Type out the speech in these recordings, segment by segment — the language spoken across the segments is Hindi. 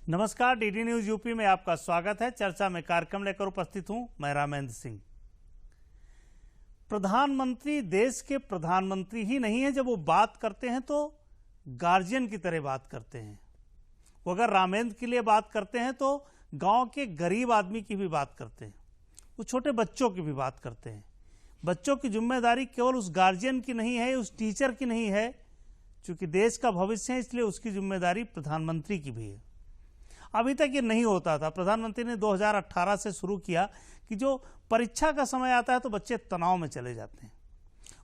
नमस्कार, डीडी न्यूज यूपी में आपका स्वागत है। चर्चा में कार्यक्रम लेकर उपस्थित हूं मैं रामेंद्र सिंह। प्रधानमंत्री देश के प्रधानमंत्री ही नहीं है, जब वो बात करते हैं तो गार्जियन की तरह बात करते हैं। वो अगर रामेंद्र के लिए बात करते हैं तो गांव के गरीब आदमी की भी बात करते हैं, वो छोटे बच्चों की भी बात करते हैं। बच्चों की जिम्मेदारी केवल उस गार्जियन की नहीं है, उस टीचर की नहीं है, क्योंकि देश का भविष्य है, इसलिए उसकी जिम्मेदारी प्रधानमंत्री की भी है। अभी तक ये नहीं होता था। प्रधानमंत्री ने 2018 से शुरू किया कि जो परीक्षा का समय आता है तो बच्चे तनाव में चले जाते हैं।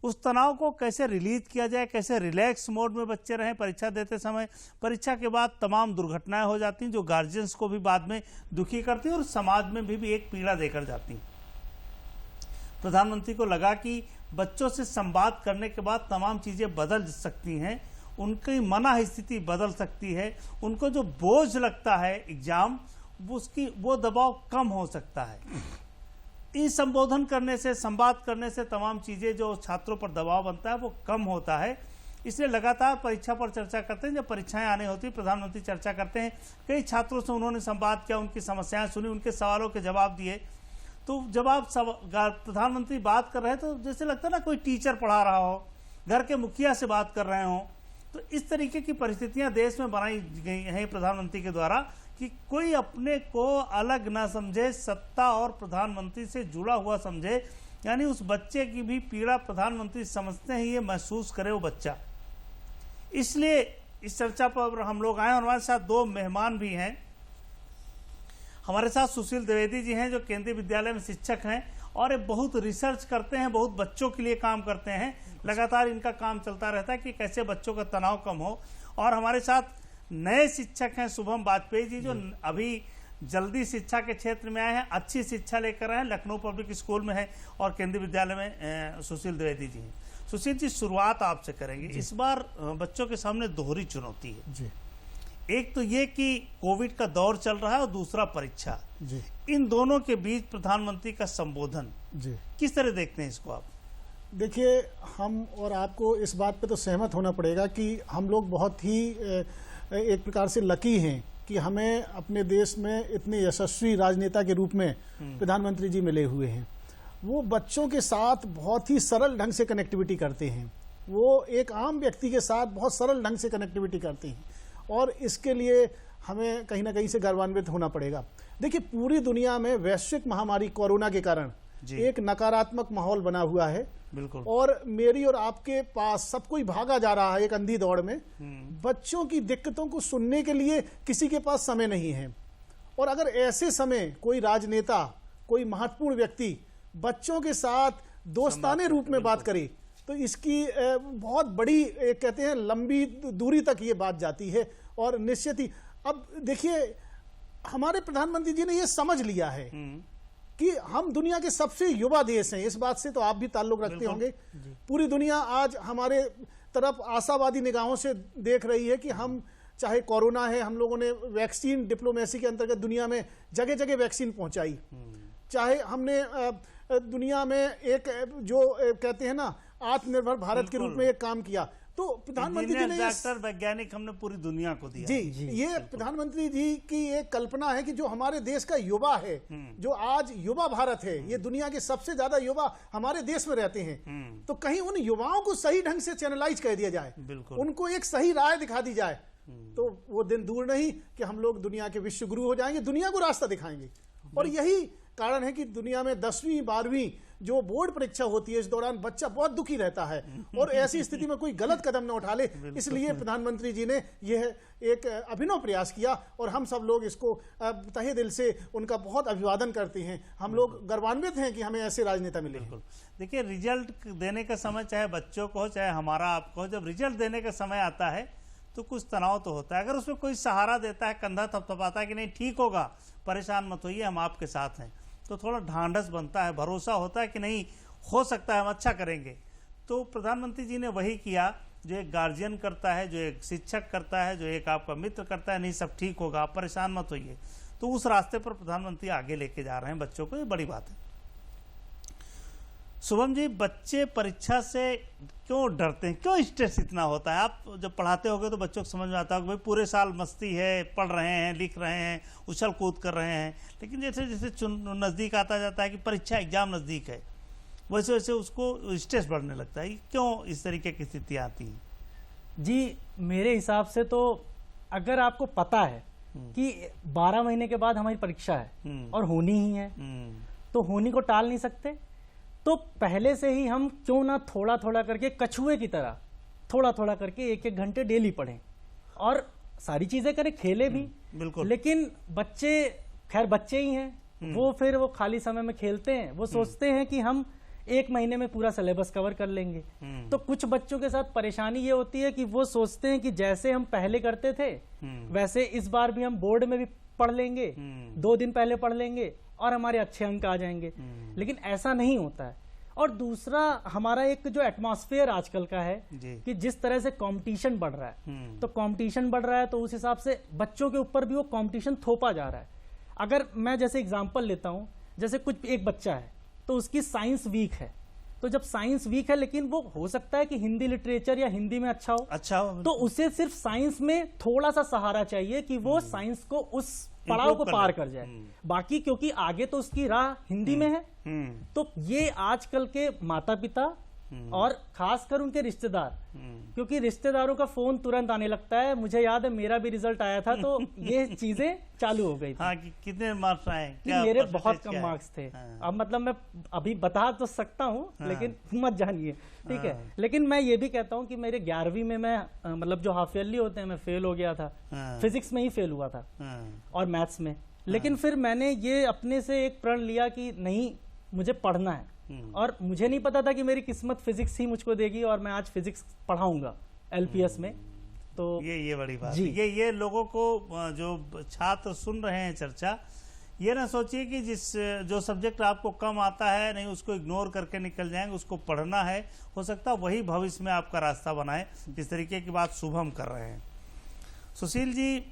उस तनाव को कैसे रिलीज किया जाए, कैसे रिलैक्स मोड में बच्चे रहें परीक्षा देते समय। परीक्षा के बाद तमाम दुर्घटनाएं हो जाती हैं जो गार्जियंस को भी बाद में दुखी करती हैं और समाज में भी एक पीड़ा देकर जाती हैं। प्रधानमंत्री को लगा कि बच्चों से संवाद करने के बाद तमाम चीज़ें बदल सकती हैं, उनकी मना स्थिति बदल सकती है, उनको जो बोझ लगता है एग्जाम, वो दबाव कम हो सकता है। इस संबोधन करने से, संवाद करने से तमाम चीज़ें जो छात्रों पर दबाव बनता है वो कम होता है। इसलिए लगातार परीक्षा पर चर्चा करते हैं। जब परीक्षाएं आने होती है प्रधानमंत्री चर्चा करते हैं। कई छात्रों से उन्होंने संवाद किया, उनकी समस्याएं सुनी, उनके सवालों के जवाब दिए। तो जब आप प्रधानमंत्री बात कर रहे हैं तो जैसे लगता है ना कोई टीचर पढ़ा रहा हो, घर के मुखिया से बात कर रहे हो। तो इस तरीके की परिस्थितियां देश में बनाई गई हैं प्रधानमंत्री के द्वारा कि कोई अपने को अलग ना समझे, सत्ता और प्रधानमंत्री से जुड़ा हुआ समझे। यानी उस बच्चे की भी पीड़ा प्रधानमंत्री समझते हैं, ये महसूस करे वो बच्चा। इसलिए इस चर्चा पर हम लोग आए और हमारे साथ दो मेहमान भी हैं। हमारे साथ सुशील द्विवेदी जी हैं जो केंद्रीय विद्यालय में शिक्षक हैं और एक बहुत रिसर्च करते हैं, बहुत बच्चों के लिए काम करते हैं। लगातार इनका काम चलता रहता है कि कैसे बच्चों का तनाव कम हो। और हमारे साथ नए शिक्षक हैं शुभम वाजपेयी जी, जो अभी जल्दी शिक्षा के क्षेत्र में आए हैं, अच्छी शिक्षा लेकर आए हैं, लखनऊ पब्लिक स्कूल में है, और केंद्रीय विद्यालय में सुशील द्विवेदी जी हैं। सुशील जी, शुरुआत आपसे करेंगे। इस बार बच्चों के सामने दोहरी चुनौती है जी। एक तो ये कि कोविड का दौर चल रहा है और दूसरा परीक्षा जी। इन दोनों के बीच प्रधानमंत्री का संबोधन जी, किस तरह देखते हैं इसको आप? देखिए, हम और आपको इस बात पे तो सहमत होना पड़ेगा कि हम लोग बहुत ही एक प्रकार से लकी हैं कि हमें अपने देश में इतने यशस्वी राजनेता के रूप में प्रधानमंत्री जी मिले हुए हैं। वो बच्चों के साथ बहुत ही सरल ढंग से कनेक्टिविटी करते हैं। वो एक आम व्यक्ति के साथ बहुत सरल ढंग से कनेक्टिविटी करते हैं और इसके लिए हमें कहीं ना कहीं से गर्वान्वित होना पड़ेगा। देखिए, पूरी दुनिया में वैश्विक महामारी कोरोना के कारण एक नकारात्मक माहौल बना हुआ है। बिल्कुल। और मेरी और आपके पास सब कोई भागा जा रहा है एक अंधी दौड़ में। बच्चों की दिक्कतों को सुनने के लिए किसी के पास समय नहीं है। और अगर ऐसे समय कोई राजनेता, कोई महत्वपूर्ण व्यक्ति बच्चों के साथ दोस्ताने रूप में बात करे तो इसकी बहुत बड़ी, कहते हैं, लंबी दूरी तक ये बात जाती है। और निश्चित ही अब देखिए, हमारे प्रधानमंत्री जी ने ये समझ लिया है कि हम दुनिया के सबसे युवा देश हैं। इस बात से तो आप भी ताल्लुक रखते होंगे। पूरी दुनिया आज हमारे तरफ आशावादी निगाहों से देख रही है कि हम, चाहे कोरोना है, हम लोगों ने वैक्सीन डिप्लोमेसी के अंतर्गत दुनिया में जगह जगह वैक्सीन पहुंचाई। चाहे हमने दुनिया में एक जो कहते हैं ना आत्मनिर्भर भारत के रूप में एक काम किया। तो प्रधानमंत्री जी ने, डॉक्टर, वैज्ञानिक हमने पूरी दुनिया को दिया जी। ये प्रधानमंत्री जी की एक कल्पना है कि जो हमारे देश का युवा है, जो आज युवा भारत है, ये दुनिया के सबसे ज्यादा युवा हमारे देश में रहते हैं। तो कहीं उन युवाओं को सही ढंग से चैनलाइज कर दिया जाए, उनको एक सही राय दिखा दी जाए, तो वो दिन दूर नहीं कि हम लोग दुनिया के विश्व गुरु हो जाएंगे, दुनिया को रास्ता दिखाएंगे। और यही कारण है कि दुनिया में 10वीं 12वीं जो बोर्ड परीक्षा होती है, इस दौरान बच्चा बहुत दुखी रहता है और ऐसी स्थिति में कोई गलत कदम न उठा ले, इसलिए प्रधानमंत्री जी ने यह एक अभिनव प्रयास किया और हम सब लोग इसको तहे दिल से उनका बहुत अभिवादन करते हैं। हम लोग गर्वान्वित हैं कि हमें ऐसे राजनेता मिले हैं। देखिए, रिजल्ट देने का समय चाहे बच्चों को हो चाहे हमारा आपको हो, जब रिजल्ट देने का समय आता है तो कुछ तनाव तो होता है। अगर उसमें कोई सहारा देता है, कंधा थपथपाता है कि नहीं ठीक होगा, परेशान मत होइए, हम आपके साथ हैं, तो थोड़ा ढांढस बनता है, भरोसा होता है कि नहीं हो सकता है, हम अच्छा करेंगे। तो प्रधानमंत्री जी ने वही किया जो एक गार्जियन करता है, जो एक शिक्षक करता है, जो एक आपका मित्र करता है, नहीं सब ठीक होगा, आप परेशान मत होइए। तो उस रास्ते पर प्रधानमंत्री आगे लेके जा रहे हैं बच्चों को, ये बड़ी बात है। शुभम जी, बच्चे परीक्षा से क्यों डरते हैं, क्यों स्ट्रेस इतना होता है? आप जब पढ़ाते होगे तो बच्चों को समझ में आता है कि भाई पूरे साल मस्ती है, पढ़ रहे हैं, लिख रहे हैं, उछल कूद कर रहे हैं, लेकिन जैसे जैसे नज़दीक आता जाता है कि परीक्षा एग्जाम नज़दीक है, वैसे वैसे उसको स्ट्रेस बढ़ने लगता है। क्यों इस तरीके की स्थितियाँ आती हैं? जी, मेरे हिसाब से तो अगर आपको पता है कि 12 महीने के बाद हमारी परीक्षा है और होनी ही है, तो होनी को टाल नहीं सकते, तो पहले से ही हम क्यों ना थोड़ा थोड़ा करके कछुए की तरह थोड़ा थोड़ा करके 1-1 घंटे डेली पढ़ें और सारी चीजें करें, खेले भी। बिल्कुल। लेकिन बच्चे, खैर बच्चे ही हैं, वो फिर वो खाली समय में खेलते हैं, वो सोचते हैं कि हम 1 महीने में पूरा सिलेबस कवर कर लेंगे। तो कुछ बच्चों के साथ परेशानी ये होती है कि वो सोचते हैं कि जैसे हम पहले करते थे वैसे इस बार भी हम बोर्ड में भी पढ़ लेंगे, 2 दिन पहले पढ़ लेंगे और हमारे अच्छे अंक आ जाएंगे, लेकिन ऐसा नहीं होता है। और दूसरा, हमारा एक जो एटमॉस्फेयर आजकल का है कि जिस तरह से कंपटीशन बढ़ रहा है, तो कंपटीशन बढ़ रहा है तो उस हिसाब से बच्चों के ऊपर भी वो कंपटीशन थोपा जा रहा है। अगर मैं जैसे एग्जांपल लेता हूं, जैसे एक बच्चा है तो उसकी साइंस वीक है, तो जब साइंस वीक है लेकिन वो हो सकता है कि हिंदी लिटरेचर या हिंदी में अच्छा हो, तो उसे सिर्फ साइंस में थोड़ा सा सहारा चाहिए कि वो साइंस को उस पड़ाव को पार कर जाए। बाकी क्योंकि आगे तो उसकी राह हिंदी में है, तो ये आजकल के माता पिता और खासकर उनके रिश्तेदार, क्योंकि रिश्तेदारों का फोन तुरंत आने लगता है, मुझे याद है मेरा भी रिजल्ट आया था तो ये चीजें चालू हो गई थी। हाँ, कि कितने मार्क्स आए? क्या मेरे बहुत कम मार्क्स थे। अब मतलब मैं अभी बता तो सकता हूँ लेकिन मत जानिए, ठीक है। लेकिन मैं ये भी कहता हूँ कि मेरे 11वीं में मैं मतलब जो हाफ ईयरली होते हैं मैं फेल हो गया था, फिजिक्स में ही फेल हुआ था और मैथ्स में। लेकिन फिर मैंने ये अपने से एक प्रण लिया कि नहीं, मुझे पढ़ना है, और मुझे नहीं पता था कि मेरी किस्मत फिजिक्स ही मुझको देगी और मैं आज फिजिक्स पढ़ाऊंगा एलपीएस में। तो ये बड़ी बात है। ये लोगों को, जो छात्र सुन रहे हैं चर्चा, ये ना सोचिए कि जो सब्जेक्ट आपको कम आता है नहीं उसको इग्नोर करके निकल जाएंगे, उसको पढ़ना है, हो सकता है वही भविष्य में आपका रास्ता बनाए, जिस तरीके की बात शुभम कर रहे हैं। सुशील जी,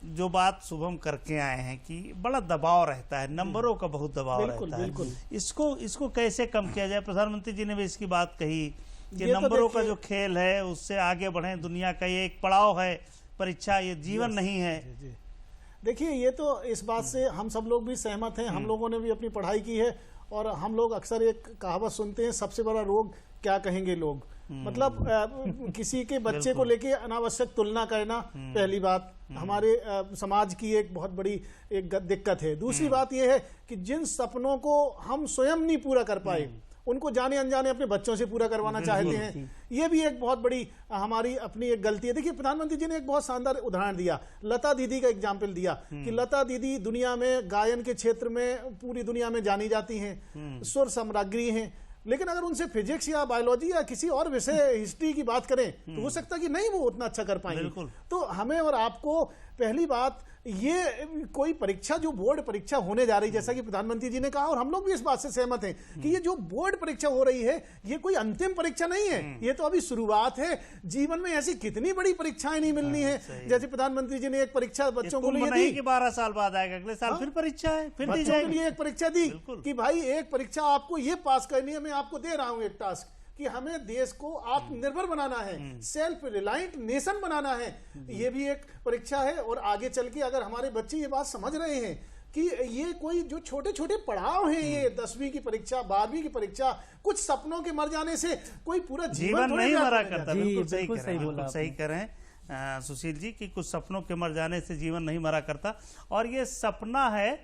जो बात शुभम करके आए हैं कि बड़ा दबाव रहता है, नंबरों का बहुत दबाव रहता है, इसको कैसे कम किया जाए? प्रधानमंत्री जी ने भी इसकी बात कही कि नंबरों का जो खेल है उससे आगे बढ़े, दुनिया का ये एक पड़ाव है परीक्षा, ये जीवन नहीं है। देखिए, ये तो इस बात से हम सब लोग भी सहमत हैं, हम लोगों ने भी अपनी पढ़ाई की है और हम लोग अक्सर एक कहावत सुनते हैं, सबसे बड़ा रोग क्या कहेंगे लोग। मतलब किसी के बच्चे को लेके अनावश्यक तुलना करना पहली बात हमारे समाज की एक बहुत बड़ी एक दिक्कत है। दूसरी बात यह है कि जिन सपनों को हम स्वयं नहीं पूरा कर पाए उनको जाने अनजाने अपने बच्चों से पूरा करवाना चाहते हैं, ये भी एक बहुत बड़ी हमारी अपनी एक गलती है। देखिए, प्रधानमंत्री जी ने एक बहुत शानदार उदाहरण दिया, लता दीदी का एग्जाम्पल दिया कि लता दीदी दुनिया में गायन के क्षेत्र में पूरी दुनिया में जानी जाती हैं, सुर सम्राज्ञी हैं, लेकिन अगर उनसे फिजिक्स या बायोलॉजी या किसी और विषय हिस्ट्री की बात करें तो हो सकता है कि नहीं वो उतना अच्छा कर पाएंगे। तो हमें और आपको पहली बात, ये कोई परीक्षा जो बोर्ड परीक्षा होने जा रही, जैसा कि प्रधानमंत्री जी ने कहा और हम लोग भी इस बात से सहमत हैं कि ये जो बोर्ड परीक्षा हो रही है ये कोई अंतिम परीक्षा नहीं है, ये तो अभी शुरुआत है। जीवन में ऐसी कितनी बड़ी परीक्षाएं नहीं मिलनी है, जैसे प्रधानमंत्री जी ने एक परीक्षा बच्चों को लिए दी कि 12 साल बाद आएगा, अगले साल फिर परीक्षा है, फिर बच्चों के लिए एक परीक्षा दी कि भाई एक परीक्षा आपको ये पास करनी है, मैं आपको दे रहा हूं एक टास्क कि हमें देश को आत्मनिर्भर बनाना है, सेल्फ रिलायंट नेशन बनाना है, ये भी एक परीक्षा है। और आगे चल के अगर हमारे बच्चे ये बात समझ रहे हैं कि ये कोई जो छोटे छोटे पड़ाव हैं, ये 10वीं की परीक्षा, 12वीं की परीक्षा, कुछ सपनों के मर जाने से कोई पूरा जीवन नहीं मरा करता। बिल्कुल सही कह रहे हैं सुशील जी कि कुछ सपनों के मर जाने से जीवन नहीं मरा करता, और ये सपना है,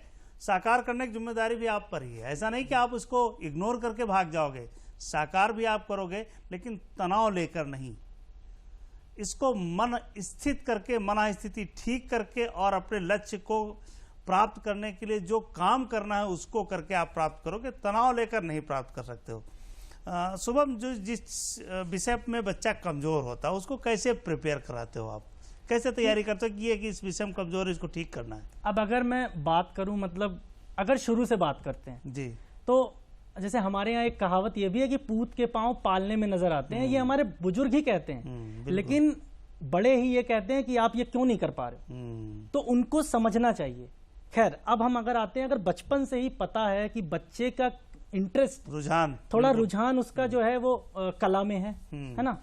साकार करने की जिम्मेदारी भी आप पर ही है। ऐसा नहीं कि आप उसको इग्नोर करके भाग जाओगे, साकार भी आप करोगे लेकिन तनाव लेकर नहीं, इसको मन स्थित करके, मन स्थिति ठीक करके और अपने लक्ष्य को प्राप्त करने के लिए जो काम करना है उसको करके आप प्राप्त करोगे, तनाव लेकर नहीं प्राप्त कर सकते हो। शुभम, जो जिस विषय में बच्चा कमजोर होता है उसको कैसे प्रिपेयर कराते हो आप, कैसे तैयारी करते हो कि इस विषय में कमजोर है, इसको ठीक करना है? अब अगर मैं बात करूं, मतलब अगर शुरू से बात करते हैं जी, तो जैसे हमारे यहाँ एक कहावत ये भी है कि पूत के पांव पालने में नजर आते हैं, ये हमारे बुजुर्ग ही कहते हैं, लेकिन बड़े ही ये कहते हैं कि आप ये क्यों नहीं कर पा रहे, तो उनको समझना चाहिए। खैर, अब हम अगर आते हैं, अगर बचपन से ही पता है कि बच्चे का इंटरेस्ट, रुझान, थोड़ा रुझान उसका जो है वो कला में है ना,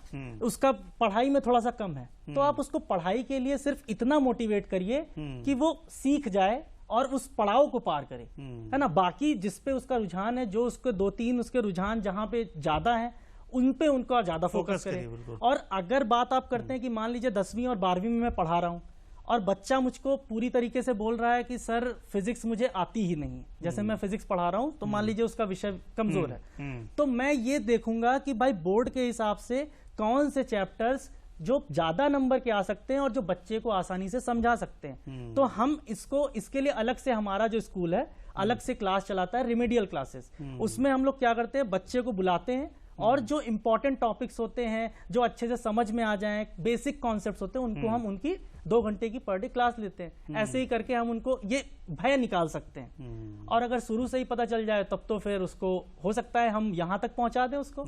उसका पढ़ाई में थोड़ा सा कम है, तो आप उसको पढ़ाई के लिए सिर्फ इतना मोटिवेट करिए कि वो सीख जाए और उस पड़ाव को पार करे, है ना। बाकी जिस पे उसका रुझान है, जो उसके 2-3 उसके रुझान जहां पे ज्यादा है, उन पे उनका ज्यादा फोकस करे। और अगर बात आप करते हैं कि मान लीजिए 10वीं और 12वीं में मैं पढ़ा रहा हूं और बच्चा मुझको पूरी तरीके से बोल रहा है कि सर फिजिक्स मुझे आती ही नहीं, जैसे मैं फिजिक्स पढ़ा रहा हूं तो मान लीजिए उसका विषय कमजोर है, तो मैं ये देखूंगा कि भाई बोर्ड के हिसाब से कौन से चैप्टर्स जो ज्यादा नंबर के आ सकते हैं और जो बच्चे को आसानी से समझा सकते हैं, तो हम इसके लिए अलग से हमारा जो स्कूल है अलग से क्लास चलाता है, रिमेडियल क्लासेस। उसमें हम लोग क्या करते हैं, बच्चे को बुलाते हैं और जो इंपॉर्टेंट टॉपिक्स होते हैं, जो अच्छे से समझ में आ जाएं, बेसिक कॉन्सेप्ट्स होते हैं, उनको हम उनकी 2 घंटे की पर डे क्लास लेते हैं। ऐसे ही करके हम उनको ये भय निकाल सकते हैं। और अगर शुरू से ही पता चल जाए तब तो फिर उसको हो सकता है हम यहां तक पहुंचा दें उसको,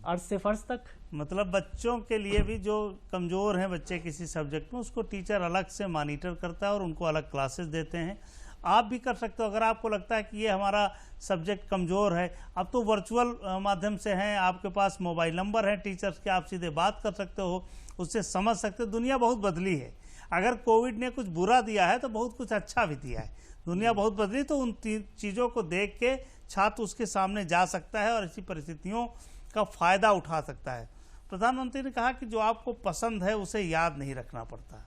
अर्ज से फर्ज तक। मतलब बच्चों के लिए भी जो कमजोर हैं बच्चे किसी सब्जेक्ट में, उसको टीचर अलग से मॉनिटर करता है और उनको अलग क्लासेस देते हैं। आप भी कर सकते हो अगर आपको लगता है कि ये हमारा सब्जेक्ट कमज़ोर है। अब तो वर्चुअल माध्यम से हैं, आपके पास मोबाइल नंबर है टीचर्स के, आप सीधे बात कर सकते हो, उससे समझ सकते हो। दुनिया बहुत बदली है। अगर कोविड ने कुछ बुरा दिया है तो बहुत कुछ अच्छा भी दिया है। दुनिया बहुत बदली, तो उन चीज़ों को देख के छात्र उसके सामने जा सकता है और ऐसी परिस्थितियों का फ़ायदा उठा सकता है। प्रधानमंत्री ने कहा कि जो आपको पसंद है उसे याद नहीं रखना पड़ता,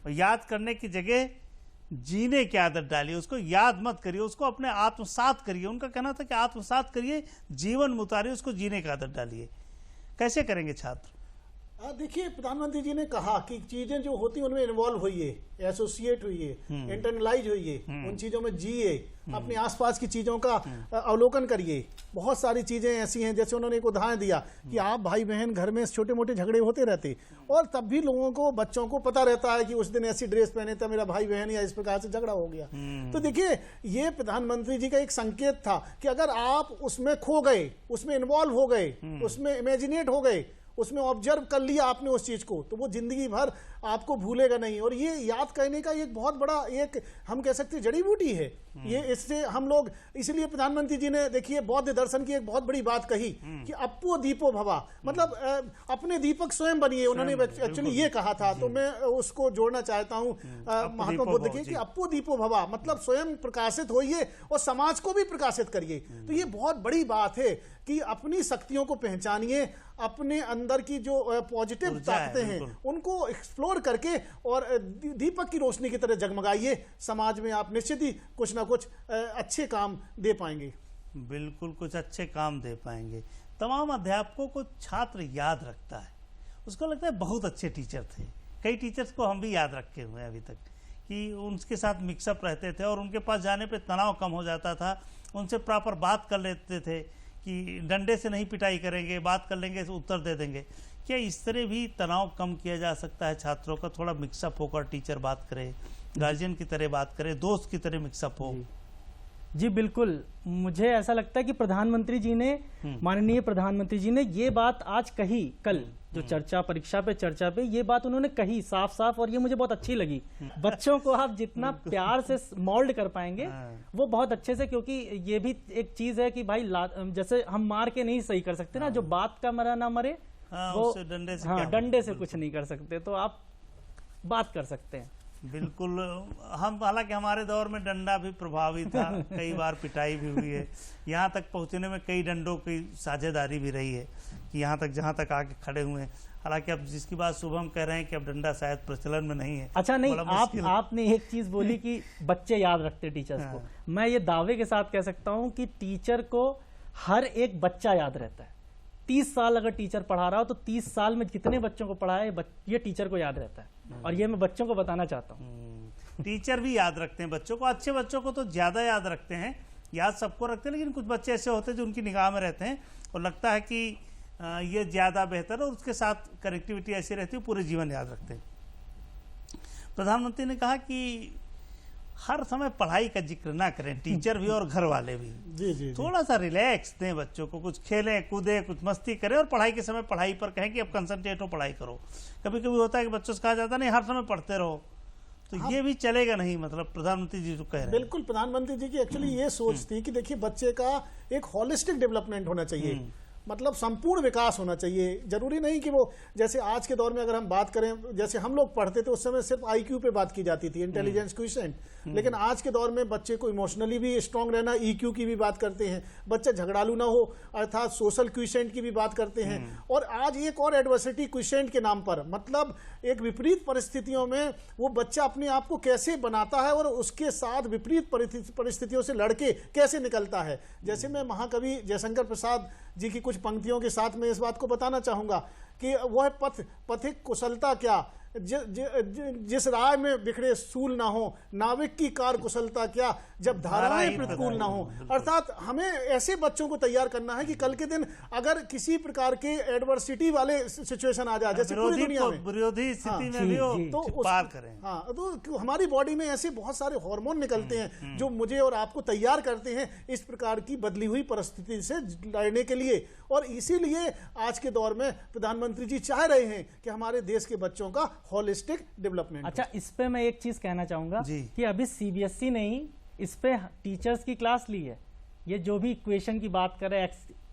और याद करने की जगह जीने की आदत डालिए, उसको याद मत करिए, उसको अपने आत्मसात करिए। उनका कहना था कि आत्मसात करिए, जीवन में उतारिए, उसको जीने की आदत डालिए। कैसे करेंगे छात्र? देखिए, प्रधानमंत्री जी ने कहा कि चीजें जो होती हैं उनमें इन्वॉल्व होइए, एसोसिएट होइए, इंटरनलाइज होइए, उन चीजों में जिए, अपने आसपास की चीजों का अवलोकन करिए। बहुत सारी चीजें ऐसी हैं, जैसे उन्होंने एक उदाहरण दिया कि आप भाई बहन घर में छोटे मोटे झगड़े होते रहते, और तब भी लोगों को, बच्चों को पता रहता है कि उस दिन ऐसी ड्रेस पहने था मेरा भाई बहन, या इस प्रकार से झगड़ा हो गया। तो देखिए, ये प्रधानमंत्री जी का एक संकेत था कि अगर आप उसमें खो गए, उसमें इन्वॉल्व हो गए, उसमें इमेजिनेट हो गए, उसमें ऑब्जर्व कर लिया आपने उस चीज को, तो वो जिंदगी भर आपको भूलेगा नहीं। और ये याद करने का एक बहुत बड़ा, एक हम कह सकते हैं जड़ी बूटी है ये। इससे हम लोग, इसलिए प्रधानमंत्री जी ने देखिए बौद्ध दर्शन की एक बहुत बड़ी बात कही कि अप्पो दीपो भवा, मतलब अपने दीपक स्वयं बनिए। उन्होंने एक्चुअली ये कहा था, तो मैं उसको जोड़ना चाहता हूं महात्मा बुद्ध के कि अप्पो दीपो भवा, मतलब स्वयं प्रकाशित होइए और समाज को भी प्रकाशित करिए। तो ये बहुत बड़ी बात है कि अपनी शक्तियों को पहचानिए, अपने अंदर की जो पॉजिटिव ताकतें हैं उनको एक्सप्लोर करके और दीपक की रोशनी की तरह जगमगाइए। समाज में आप निश्चित ही कुछ ना कुछ अच्छे काम दे पाएंगे। बिल्कुल, कुछ अच्छे काम दे पाएंगे। तमाम अध्यापकों को छात्र याद रखता है, उसको लगता है बहुत अच्छे टीचर थे। कई टीचर्स को हम भी याद रखे हुए हैं अभी तक, कि उनके साथ मिक्सअप रहते थे और उनके पास जाने पे तनाव कम हो जाता था। उनसे प्रॉपर बात कर लेते थे कि डंडे से नहीं पिटाई करेंगे, बात कर लेंगे, उत्तर दे देंगे। क्या इस तरह भी तनाव कम किया जा सकता है छात्रों का? थोड़ा मिक्सअप होकर टीचर बात करे, गार्जियन की तरह बात करे, दोस्त की तरह मिक्सअप हो। जी बिल्कुल, मुझे ऐसा लगता है कि प्रधानमंत्री जी ने, माननीय प्रधानमंत्री जी ने ये बात आज कही, कल जो चर्चा, परीक्षा पे चर्चा पे ये बात उन्होंने कही साफ साफ, और ये मुझे बहुत अच्छी लगी। बच्चों को आप जितना प्यार से मोल्ड कर पाएंगे वो बहुत अच्छे से, क्योंकि ये भी एक चीज है कि भाई जैसे हम मार के नहीं सही कर सकते ना, जो बात का मरा ना मरे वो डंडे से कुछ नहीं कर सकते, तो आप बात कर सकते हैं। बिल्कुल, हम, हालांकि हमारे दौर में डंडा भी प्रभावी था, कई बार पिटाई भी हुई है, यहाँ तक पहुँचने में कई डंडों की साझेदारी भी रही है कि यहाँ तक जहाँ तक आके खड़े हुए हैं। हालांकि अब जिसकी बात शुभम कह रहे हैं कि अब डंडा शायद प्रचलन में नहीं है। अच्छा, नहीं, आपने एक चीज बोली कि बच्चे याद रखते टीचर्स को। मैं ये दावे के साथ कह सकता हूँ कि टीचर को हर एक बच्चा याद रहता है। 30 साल अगर टीचर पढ़ा रहा हो तो 30 साल में कितने बच्चों को पढ़ाए ये टीचर को याद रहता है, और ये मैं बच्चों को बताना चाहता हूँ। टीचर भी याद रखते हैं बच्चों को, अच्छे बच्चों को तो ज्यादा याद रखते हैं, याद सबको रखते हैं, लेकिन कुछ बच्चे ऐसे होते हैं जो उनकी निगाह में रहते हैं और लगता है कि ये ज्यादा बेहतर है, और उसके साथ कनेक्टिविटी ऐसी रहती है, पूरे जीवन याद रखते हैं। प्रधानमंत्री ने कहा कि हर समय पढ़ाई का जिक्र ना करें, टीचर भी और घर वाले भी। जी। थोड़ा सा रिलैक्स दें बच्चों को, कुछ खेलें कूदें, कुछ मस्ती करें, और पढ़ाई के समय पढ़ाई पर कहें कि अब कंसंट्रेट हो, पढ़ाई करो। कभी कभी होता है कि बच्चों से कहा जाता है नहीं हर समय पढ़ते रहो, तो ये भी चलेगा नहीं, मतलब प्रधानमंत्री जी जो कह रहे हैं। बिल्कुल, प्रधानमंत्री जी की एक्चुअली ये सोच थी कि देखिए बच्चे का एक होलिस्टिक डेवलपमेंट होना चाहिए, मतलब संपूर्ण विकास होना चाहिए। जरूरी नहीं कि वो, जैसे आज के दौर में अगर हम बात करें, जैसे हम लोग पढ़ते थे उस समय सिर्फ आईक्यू पे बात की जाती थी, इंटेलिजेंस क्वोशिएंट, लेकिन आज के दौर में बच्चे को इमोशनली भी स्ट्रांग रहना, ईक्यू की भी बात करते हैं, बच्चा झगड़ालू ना हो अर्थात सोशल क्वोशिएंट की भी बात करते हैं। और आज एक और एडवर्सिटी क्वोशिएंट के नाम पर, मतलब एक विपरीत परिस्थितियों में वो बच्चा अपने आप को कैसे बनाता है और उसके साथ विपरीत परिस्थितियों से लड़के कैसे निकलता है। जैसे मैं महाकवि जयशंकर प्रसाद जी की कुछ पंक्तियों के साथ में इस बात को बताना चाहूंगा कि वह पथिक कुशलता क्या, जिस राह में बिखरे सूल ना हो, नाविक की कार कुशलता क्या, जब धाराएं प्रतिकूल ना हो। अर्थात हमें ऐसे बच्चों को तैयार करना है कि कल के दिन अगर किसी प्रकार के एडवर्सिटी वाले सिचुएशन आ जाए, जैसे पूरी दुनिया में विरोधी स्थिति में भी हो तो पार करें। हाँ, तो हमारी बॉडी में ऐसे बहुत सारे हार्मोन निकलते हैं जो मुझे और आपको तैयार करते हैं इस प्रकार की बदली हुई परिस्थिति से लड़ने के लिए। और इसीलिए आज के दौर में प्रधानमंत्री जी चाह रहे हैं कि हमारे देश के बच्चों का होलिस्टिक डेवलपमेंट। अच्छा, इस पे मैं एक चीज कहना चाहूंगा कि अभी सीबीएसई ने ही इस पे टीचर्स की क्लास ली है। ये जो भी इक्वेशन की बात कर रहे हैं,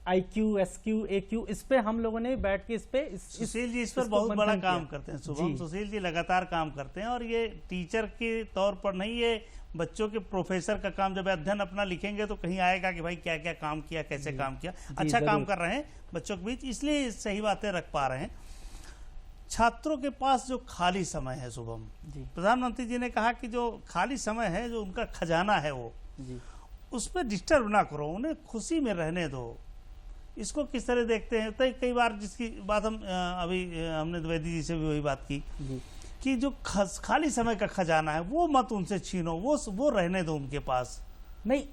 IQ, SQ, AQ, इस पे हम लोगों ने बैठ के सुशील जी इस पर बहुत बड़ा काम करते हैं। शुभम, सुशील जी लगातार काम करते हैं और ये टीचर के तौर पर नहीं, ये बच्चों के प्रोफेसर का काम। जब अध्ययन अपना लिखेंगे तो कहीं आएगा कि भाई क्या क्या काम किया, कैसे काम किया। अच्छा काम कर रहे हैं बच्चों के बीच, इसलिए सही बातें रख पा रहे हैं। छात्रों के पास जो खाली समय है शुभम, प्रधानमंत्री जी ने कहा कि जो खाली समय है, जो उनका खजाना है वो उस पर डिस्टर्ब ना करो, उन्हें खुशी में रहने दो। इसको किस तरह देखते हैं? तो कई बार जिसकी बात हम अभी हमने द्विवेदी जी से भी वही बात की कि जो खाली समय का खजाना है वो मत उनसे छीनो, वो रहने दो उनके पास। नहीं,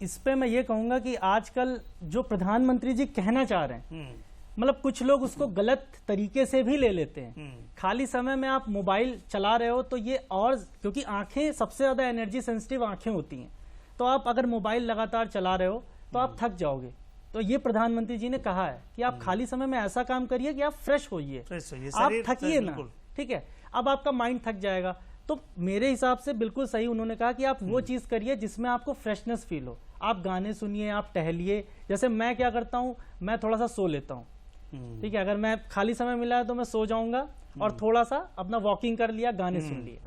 इस पे मैं ये कहूंगा कि आजकल जो प्रधानमंत्री जी कहना चाह रहे हैं, मतलब कुछ लोग उसको गलत तरीके से भी ले लेते हैं। खाली समय में आप मोबाइल चला रहे हो तो ये, और क्योंकि आंखें सबसे ज्यादा एनर्जी सेंसिटिव आंखें होती हैं, तो आप अगर मोबाइल लगातार चला रहे हो तो आप थक जाओगे। तो ये प्रधानमंत्री जी ने कहा है कि आप खाली समय में ऐसा काम करिए कि आप फ्रेश होइए, आप थकिए ना, ठीक है। अब आपका माइंड थक जाएगा, तो मेरे हिसाब से बिल्कुल सही उन्होंने कहा कि आप वो चीज करिए जिसमें आपको फ्रेशनेस फील हो। आप गाने सुनिए, आप टहलिए। जैसे मैं क्या करता हूँ, मैं थोड़ा सा सो लेता हूँ, ठीक है। अगर मैं खाली समय मिला है तो मैं सो जाऊंगा और थोड़ा सा अपना वॉकिंग कर लिया, गाने सुन लिए।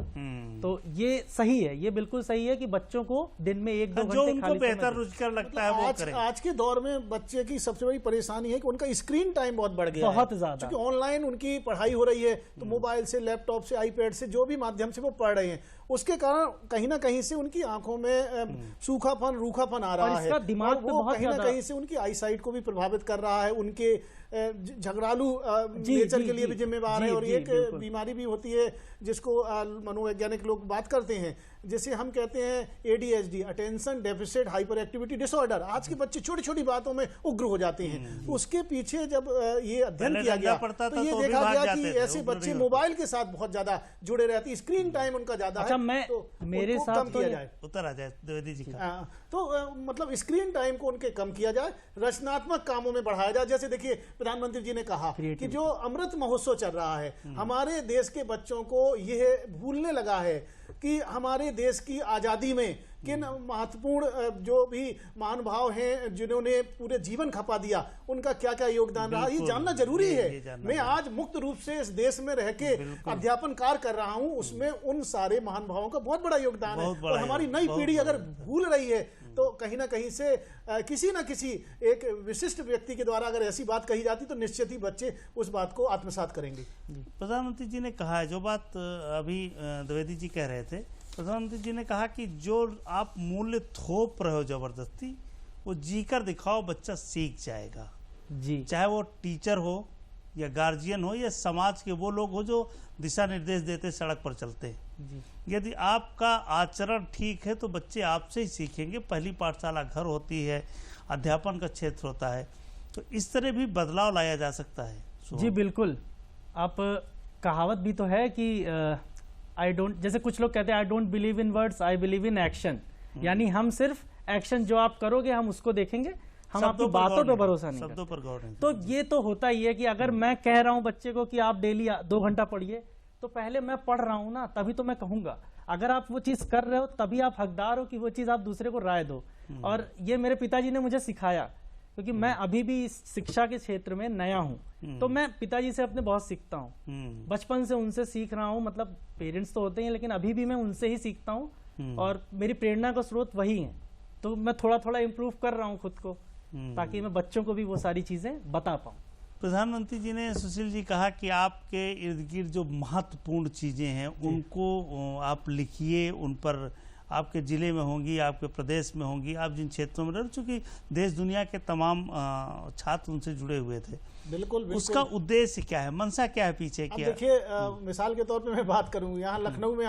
तो ये सही है, ये बिल्कुल सही है कि बच्चों को दिन में 1-2 घंटे जो उनको बेहतर रुचिकर लगता है वो करें। आज के दौर में बच्चे की सबसे बड़ी परेशानी है कि उनका स्क्रीन टाइम बहुत बढ़ गया है, बहुत ज्यादा, क्योंकि ऑनलाइन उनकी पढ़ाई हो रही है, तो मोबाइल से, लैपटॉप से, आईपैड से, जो भी माध्यम से वो पढ़ रहे हैं, उसके कारण कहीं ना कहीं से उनकी आंखों में सूखापन, रूखापन आ रहा है। दिमाग वो कहीं ना कहीं से उनकी आईसाइट को भी प्रभावित कर रहा है, उनके झगड़ालू नेचर के लिए भी जिम्मेवार है। और एक बीमारी भी होती है जिसको मनोवैज्ञानिक लोग बात करते हैं, जिसे हम कहते हैं ADHD, attention deficit hyper activity disorder. आज के बच्चे छोटी छोटी बातों में उग्र हो जाते हैं। उसके पीछे जब ये अध्ययन किया गया तो ये देखा गया कि ऐसे बच्चे मोबाइल के साथ बहुत ज्यादा जुड़े रहते हैं, स्क्रीन टाइम उनका ज्यादा है। तो मेरे साथ कम किया जाए, उत्तर आ जाए द्विवेदी जी का। तो मतलब स्क्रीन टाइम को उनके कम किया जाए, रचनात्मक कामों में बढ़ाया जाए। जैसे देखिए प्रधानमंत्री जी ने कहा कि जो अमृत महोत्सव चल रहा है, हमारे देश के बच्चों को यह भूलने लगा है कि हमारे देश की आजादी में किन महत्वपूर्ण जो भी महानुभाव हैं जिन्होंने पूरे जीवन खपा दिया, उनका क्या क्या योगदान रहा, ये जानना जरूरी है। मैं आज मुक्त रूप से इस देश में रह के अध्यापन कार्य कर रहा हूं, उसमें उन सारे महानुभावों का बहुत बड़ा योगदान है। और हमारी नई पीढ़ी अगर भूल रही है तो कहीं ना कहीं से किसी न किसी एक विशिष्ट व्यक्ति के द्वारा अगर ऐसी बात कही जाती तो निश्चित ही बच्चे उस बात को आत्मसात करेंगे। प्रधानमंत्री जी ने कहा है, जो बात अभी द्विवेदी जी कह रहे थे, प्रधानमंत्री जी ने कहा कि जो आप मूल्य थोप रहे हो जबरदस्ती, वो जीकर दिखाओ, बच्चा सीख जाएगा जी। चाहे वो टीचर हो या गार्जियन हो या समाज के वो लोग हो जो दिशा निर्देश देते सड़क पर चलते जी। यदि आपका आचरण ठीक है तो बच्चे आपसे ही सीखेंगे। पहली पाठशाला घर होती है, अध्यापन का क्षेत्र होता है, तो इस तरह भी बदलाव लाया जा सकता है जी। बिल्कुल, आप कहावत भी तो है कि आई डोंट, जैसे कुछ लोग कहते हैं I don't believe in words, I believe in action. यानी हम सिर्फ एक्शन जो आप करोगे हम उसको देखेंगे, हम आपकी बातों पे भरोसा नहीं करते। तो ये तो होता ही है कि अगर मैं कह रहा हूं बच्चे को कि आप डेली 2 घंटा पढ़िए, तो पहले मैं पढ़ रहा हूं ना, तभी तो मैं कहूंगा। अगर आप वो चीज कर रहे हो तभी आप हकदार हो कि वो चीज आप दूसरे को राय दो। और ये मेरे पिताजी ने मुझे सिखाया, क्योंकि मैं अभी भी इस शिक्षा के क्षेत्र में नया हूं, तो मैं पिताजी से अपने बहुत सीखता हूं। बचपन से उनसे सीख रहा हूं, मतलब पेरेंट्स तो होते हैं लेकिन अभी भी मैं उनसे ही सीखता हूं, और मेरी प्रेरणा का स्रोत वही है। तो मैं थोड़ा थोड़ा इम्प्रूव कर रहा हूं खुद को, ताकि मैं बच्चों को भी वो सारी चीजें बता पाऊं। प्रधानमंत्री जी ने, सुशील जी, कहा कि आपके इर्द गिर्द जो महत्वपूर्ण चीजें हैं उनको आप लिखिए, उन पर आपके जिले में होंगी, आपके प्रदेश में होंगी, आप जिन क्षेत्रों में रह, चूंकि देश दुनिया के तमाम छात्र उनसे जुड़े हुए थे। बिल्कुल, बिल्कुल। उसका उद्देश्य क्या है, मनसा क्या है पीछे अब क्या? देखिए, मिसाल के तौर पे मैं बात करूं, यहाँ लखनऊ में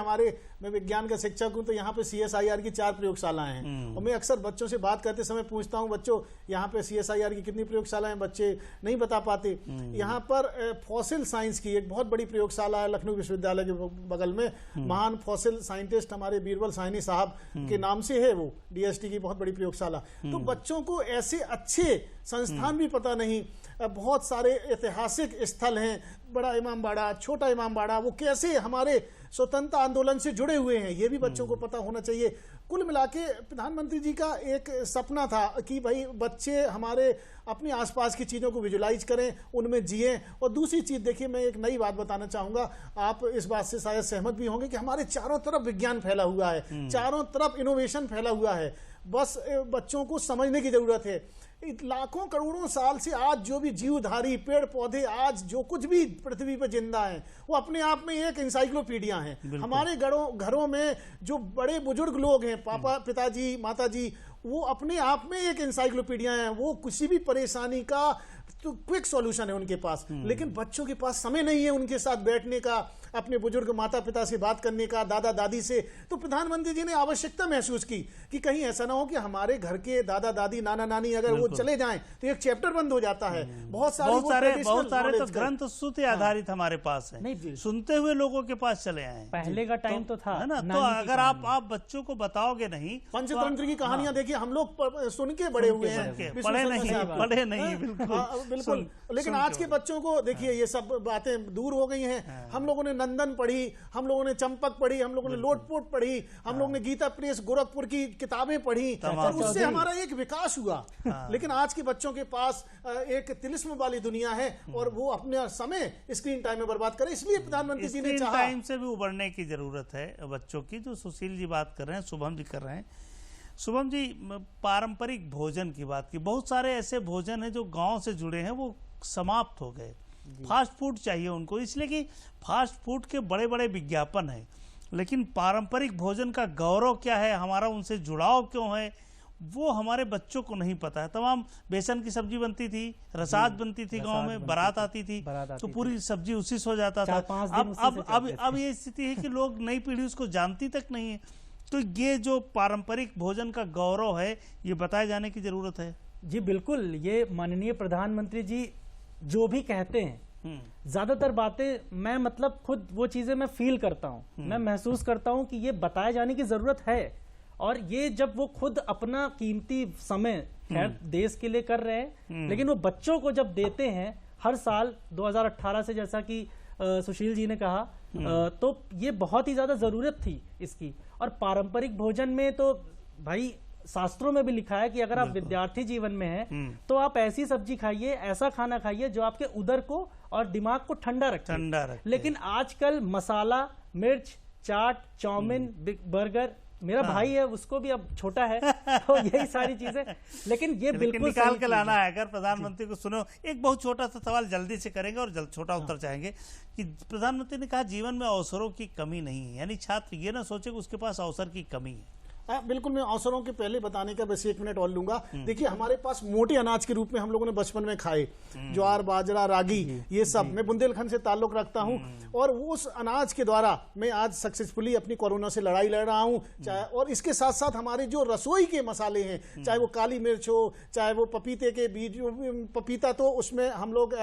मैं विज्ञान का शिक्षक हूं, तो यहाँ पे CSIR की 4 प्रयोगशालाएं हैं, और मैं अक्सर बच्चों से बात करते समय पूछता हूं, बच्चों यहाँ पे CSIR की कितनी प्रयोगशालाएं हैं? बच्चे नहीं बता पाते। यहाँ पर फॉसिल साइंस की एक बहुत बड़ी प्रयोगशाला है लखनऊ विश्वविद्यालय के बगल में। महान फॉसिल साइंटिस्ट हमारे बीरबल साहनी साहब के नाम से है वो, DST की बहुत बड़ी प्रयोगशाला। तो बच्चों को ऐसे अच्छे संस्थान भी पता नहीं, बहुत सारे ऐतिहासिक स्थल हैं, बड़ा इमामबाड़ा, छोटा इमामबाड़ा, वो कैसे हमारे स्वतंत्रता आंदोलन से जुड़े हुए हैं, ये भी बच्चों को पता होना चाहिए। कुल मिला के प्रधानमंत्री जी का एक सपना था कि भाई बच्चे हमारे अपने आसपास की चीज़ों को विजुलाइज करें, उनमें जिएं। और दूसरी चीज़ देखिए, मैं एक नई बात बताना चाहूँगा, आप इस बात से शायद सहमत भी होंगे कि हमारे चारों तरफ विज्ञान फैला हुआ है, चारों तरफ इनोवेशन फैला हुआ है, बस बच्चों को समझने की जरूरत है। लाखों करोड़ों साल से आज जो भी जीवधारी पेड़ पौधे, आज जो कुछ भी पृथ्वी पर जिंदा है, वो अपने आप में एक इंसाइक्लोपीडिया हैं। हमारे घरों में जो बड़े बुजुर्ग लोग हैं, पापा, पिताजी, माताजी, वो अपने आप में एक इंसाइक्लोपीडिया हैं। वो किसी भी परेशानी का तो क्विक सॉल्यूशन है उनके पास, लेकिन बच्चों के पास समय नहीं है उनके साथ बैठने का, अपने बुजुर्ग माता पिता से बात करने का, दादा दादी से। तो प्रधानमंत्री जी ने आवश्यकता महसूस की कि कहीं ऐसा ना हो कि हमारे घर के दादा दादी, नाना नानी अगर वो चले जाएं तो एक चैप्टर बंद हो जाता है। बहुत सारे तो ग्रंथ श्रुति आधारित हमारे पास है, सुनते हुए लोगों के पास चले आए। पहले का टाइम तो था, है ना? तो अगर आप बच्चों को बताओगे नहीं, पंचतंत्र की कहानियां देखिए, हम लोग सुन के बड़े हुए हैं, पढ़े नहीं। बिल्कुल। लेकिन आज के बच्चों को देखिए, ये सब बातें दूर हो गई हैं। हम लोगों ने नंदन पढ़ी, हम लोगों ने चंपक पढ़ी, हम लोगों ने लोटपोट पढ़ी, हम लोगों ने गीता प्रेस गोरखपुर की किताबें पढ़ी, और उससे हमारा एक विकास हुआ। लेकिन आज के बच्चों के पास एक तिलिस्म वाली दुनिया है, और वो अपने समय स्क्रीन टाइम में बर्बाद करे। इसलिए प्रधानमंत्री जी ने चाहा, टाइम से भी उबरने की जरूरत है बच्चों की, जो सुशील जी बात कर रहे हैं, शुभम जी कर रहे हैं। शुभम जी, पारंपरिक भोजन की बात की, बहुत सारे ऐसे भोजन हैं जो गांव से जुड़े हैं, वो समाप्त हो गए। फास्ट फूड चाहिए उनको, इसलिए कि फास्ट फूड के बड़े बड़े विज्ञापन हैं, लेकिन पारंपरिक भोजन का गौरव क्या है, हमारा उनसे जुड़ाव क्यों है, वो हमारे बच्चों को नहीं पता है। तमाम बेसन की सब्जी बनती थी, रसाद बनती थी, गांव में बारात आती थी, तो पूरी सब्जी उसी से हो जाता था। अब ये स्थिति है कि लोग, नई पीढ़ी उसको जानती तक नहीं है। तो ये जो पारंपरिक भोजन का गौरव है, ये बताए जाने की जरूरत है। जी बिल्कुल, ये माननीय प्रधानमंत्री जी जो भी कहते हैं, ज्यादातर बातें मैं मतलब खुद वो चीजें मैं फील करता हूं, मैं महसूस करता हूं कि ये बताए जाने की जरूरत है। और ये जब वो खुद अपना कीमती समय खैर देश के लिए कर रहे हैं, लेकिन वो बच्चों को जब देते हैं हर साल 2018 से, जैसा कि सुशील जी ने कहा, तो ये बहुत ही ज्यादा जरूरत थी इसकी। और पारंपरिक भोजन में तो भाई शास्त्रों में भी लिखा है कि अगर आप विद्यार्थी जीवन में हैं तो आप ऐसी सब्जी खाइए, ऐसा खाना खाइए जो आपके उदर को और दिमाग को ठंडा रखे। लेकिन आजकल मसाला, मिर्च, चाट, चाउमीन, बर्गर, मेरा भाई है उसको भी अब छोटा है, तो यही सारी चीजें। लेकिन ये बिल्कुल निकाल के लाना है। अगर प्रधानमंत्री को सुनो, एक बहुत छोटा सा सवाल जल्दी से करेंगे और छोटा उत्तर चाहेंगे कि प्रधानमंत्री ने कहा जीवन में अवसरों की कमी नहीं है, यानी छात्र ये ना सोचे कि उसके पास अवसर की कमी है। बिल्कुल, मैं अवसरों के पहले बताने का बस 1 मिनट और लूंगा। देखिए, हमारे पास मोटे अनाज के रूप में हम लोगों ने बचपन में खाए, ज्वार, बाजरा, रागी, ये सब। मैं बुंदेलखंड से ताल्लुक रखता हूं, और उस अनाज के द्वारा मैं आज सक्सेसफुली अपनी कोरोना से लड़ाई लड़ रहा हूं। चाहे, और इसके साथ साथ हमारे जो रसोई के मसाले हैं, चाहे वो काली मिर्च हो, चाहे वो पपीते के बीज, पपीता तो उसमें हम लोग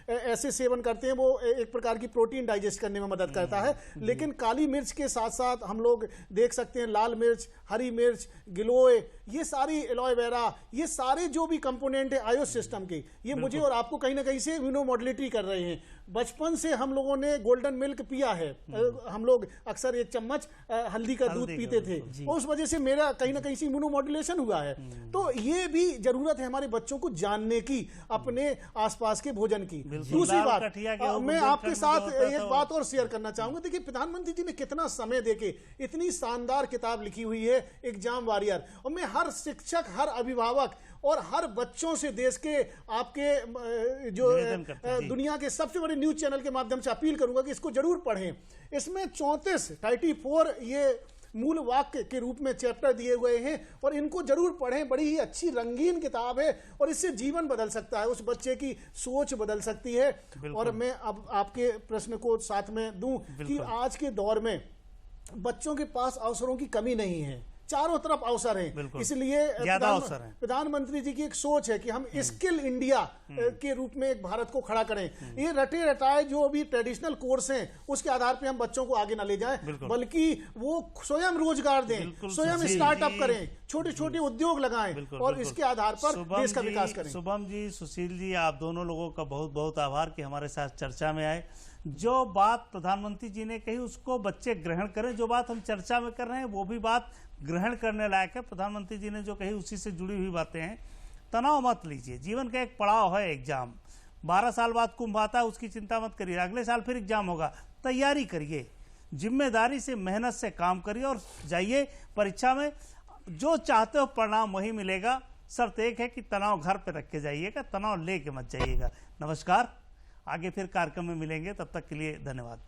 ऐसे सेवन करते हैं, वो एक प्रकार की प्रोटीन डाइजेस्ट करने में मदद करता है। लेकिन काली मिर्च के साथ साथ हम लोग देख सकते हैं लाल मिर्च, हरी मिर्च, गिलोय, ये सारी एलोवेरा, ये सारे जो भी कंपोनेंट है आयुष सिस्टम के, ये मुझे और आपको कहीं ना कहीं से इम्यूनोमॉड्यूलेटरी कर रहे हैं। बचपन से हम लोगों ने गोल्डन मिल्क पिया है। हम लोग अक्सर एक चम्मच हल्दी का दूध पीते थे, और उस वजह से मेरा कहीं ना कहीं इम्यूनो मॉड्यूलेशन हुआ है। तो ये भी जरूरत है हमारे बच्चों को जानने की, अपने आसपास के भोजन की। दूसरी बात, मैं आपके साथ एक बात और शेयर करना चाहूंगा। देखिए, प्रधानमंत्री जी ने कितना समय देके इतनी शानदार किताब लिखी हुई है एग्जाम वॉरियर, और मैं हर शिक्षक, हर अभिभावक और हर बच्चों से देश के आपके जो दुनिया के सबसे बड़े न्यूज चैनल के माध्यम से अपील करूंगा कि इसको जरूर पढ़ें। इसमें 34 ये मूल वाक्य के रूप में चैप्टर दिए हुए हैं, और इनको जरूर पढ़ें। बड़ी ही अच्छी रंगीन किताब है, और इससे जीवन बदल सकता है, उस बच्चे की सोच बदल सकती है। और मैं अब आपके प्रश्न को साथ में दूं कि आज के दौर में बच्चों के पास अवसरों की कमी नहीं है, चारों तरफ अवसर हैं। इसलिए प्रधानमंत्री जी की एक सोच है कि हम स्किल इंडिया के रूप में एक भारत को खड़ा करें। ये रटे रटाए जो अभी ट्रेडिशनल कोर्स हैं उसके आधार पे हम बच्चों को आगे ना ले जाएं, बल्कि वो स्वयं रोजगार दें, स्वयं स्टार्टअप करें, छोटे छोटे उद्योग लगाएं, और इसके आधार पर देश का विकास करें। शुभम जी, सुशील जी, आप दोनों लोगों का बहुत बहुत आभार कि हमारे साथ चर्चा में आए। जो बात प्रधानमंत्री जी ने कही उसको बच्चे ग्रहण करें, जो बात हम चर्चा में कर रहे हैं वो भी बात ग्रहण करने लायक है। प्रधानमंत्री जी ने जो कही उसी से जुड़ी हुई बातें हैं। तनाव मत लीजिए, जीवन का एक पड़ाव है एग्जाम। 12 साल बाद कुंभ आता है, उसकी चिंता मत करिए, अगले साल फिर एग्जाम होगा, तैयारी करिए, जिम्मेदारी से, मेहनत से काम करिए और जाइए परीक्षा में। जो चाहते हो परिणाम वही मिलेगा। शर्त एक है कि तनाव घर पे रख के जाइएगा, तनाव लेके मत जाइएगा। नमस्कार, आगे फिर कार्यक्रम में मिलेंगे, तब तक के लिए धन्यवाद।